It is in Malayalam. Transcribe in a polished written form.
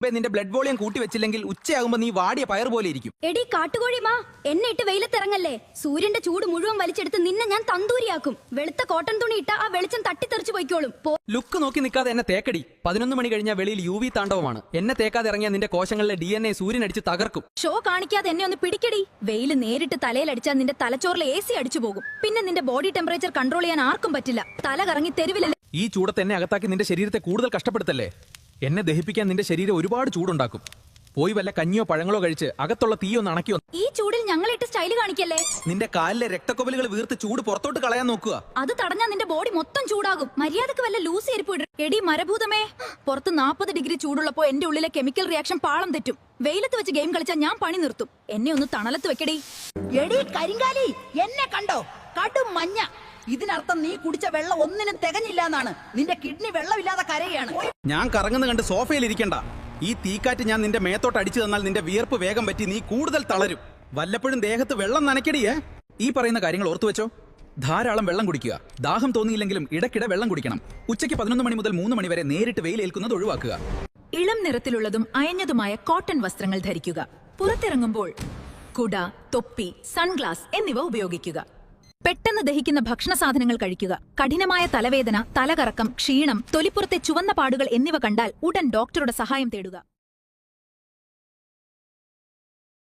നിന്റെ ബ്ലഡ് വോളിയം കൂട്ടി വെച്ചില്ലെങ്കിൽ ഉച്ചയാകുമ്പോ നീ വാടിയ പയർ പോലെ ഇരിക്കും. എടി കാട്ടുകോഴിമാ, എന്നെ ഇട്ട് വെയിലത്തിറങ്ങല്ലേ. സൂര്യന്റെ ചൂട് മുഴുവൻ വലിച്ചെടുത്ത് നിന്നെ ഞാൻ തന്തൂരിയാക്കും. വെളുത്ത കോട്ടൺ തുണി ഇട്ട ആ വെളിച്ചം തട്ടിത്തെറിച്ചു പോയിക്കോളും. ലുക്ക് നോക്കി നിൽക്കാതെ എന്നെ തേക്കടി. 11 മണി കഴിഞ്ഞാൽ വെളിയിൽ UV താണ്ഡവമാണ്. എന്നെ തേക്കാതെ ഇറങ്ങിയ നിന്റെ കോശങ്ങളിലെ DNA സൂര്യൻ അടിച്ച് തകർക്കും. ഷോ കാണിക്കാതെ എന്നെ ഒന്ന് പിടിക്കടി. വെയിൽ നേരിട്ട് തലയിലടിച്ചാൽ നിന്റെ തലച്ചോറിലെ AC അടിച്ചു പോകും. പിന്നെ നിന്റെ ബോഡി ടെമ്പറേച്ചർ കൺട്രോൾ ചെയ്യാൻ ആർക്കും പറ്റില്ല. തല കറങ്ങി തെരുവിലല്ലേ. ഈ ചൂടത്ത് എന്നെ അകത്താക്കി നിന്റെ ശരീരത്തെ കൂടുതൽ കഷ്ടപ്പെടുത്തല്ലേ. എന്നെ ദഹിപ്പിക്കാൻ നിന്റെ ശരീരം ഒരുപാട് ചൂടുണ്ടാക്കും. പോയി വല്ല കഞ്ഞിയോ പഴങ്ങളോ കഴിച്ച് അകത്തുള്ള തീയൊന്ന് അണക്കിയോ. ഈ ചൂടിൽ ഞങ്ങളിട്ട് സ്റ്റൈല് കാണിക്കല്ലേ. നിന്റെ കാലിലെ രക്തക്കൊവലുകൾ വീർത്ത് ചൂട് പുറത്തോട്ട് കളയാൻ നോക്കുക. അത് തടഞ്ഞാൽ നിന്റെ ബോഡി മൊത്തം ചൂടാകും. മര്യാദക്ക് വല്ല ലൂസ് എരിപ്പ് ഇടും. എടി മരഭൂതമേ, പുറത്ത് 40 ഡിഗ്രി ചൂടുള്ളപ്പോ എന്റെ ഉള്ളിലെ കെമിക്കൽ റിയാക്ഷൻ പാളം തെറ്റും. വെയിലത്ത് വെച്ച് ഗെയിം കളിച്ചാൽ ഞാൻ പണി നിർത്തും. എന്നെ ഒന്ന് തണലത്ത് വെക്കടി. എടി കരിങ്കാലി, എന്നെ കണ്ടോ? കടും മഞ്ഞ. ഇതിനർത്ഥം നീ കുടിച്ച വെള്ളം ഒന്നിനും തികഞ്ഞില്ല എന്നാണ്. നിന്റെ കിഡ്നി വെള്ളമില്ലാതെ കരയാണ്. ഞാൻ കറങ്ങുന്ന കണ്ട് സോഫയിൽ ഇരിക്കണ്ട. ഈ തീക്കാറ്റ് ഞാൻ നിന്റെ മേത്തോട്ട് അടിച്ചു തന്നാൽ നിന്റെ വിയർപ്പ് വേഗം പറ്റി നീ കൂടുതൽ തളരും. വല്ലപ്പോഴും ദേഹത്ത് വെള്ളം നനയ്ക്കടിയേ. ഈ പറയുന്ന കാര്യങ്ങൾ ഓർത്തു വെച്ചോ. ധാരാളം വെള്ളം കുടിക്കുക. ദാഹം തോന്നിയില്ലെങ്കിലും ഇടയ്ക്കിടെ വെള്ളം കുടിക്കണം. ഉച്ചയ്ക്ക് 11 മണി മുതൽ 3 മണി വരെ നേരിട്ട് വെയിലേൽക്കുന്നത് ഒഴിവാക്കുക. ഇളം നിറത്തിലുള്ളതും അയഞ്ഞതുമായ കോട്ടൺ വസ്ത്രങ്ങൾ ധരിക്കുക. പുറത്തിറങ്ങുമ്പോൾ കുട, തൊപ്പി, സൺഗ്ലാസ് എന്നിവ ഉപയോഗിക്കുക. പെട്ടെന്ന് ദഹിക്കുന്ന ഭക്ഷണ സാധനങ്ങൾ കഴിക്കുക. കഠിനമായ തലവേദന, തലകറക്കം, ക്ഷീണം, തൊലിപ്പുറത്തെ ചുവന്ന പാടുകൾ എന്നിവ കണ്ടാൽ ഉടൻ ഡോക്ടറുടെ സഹായം തേടുക.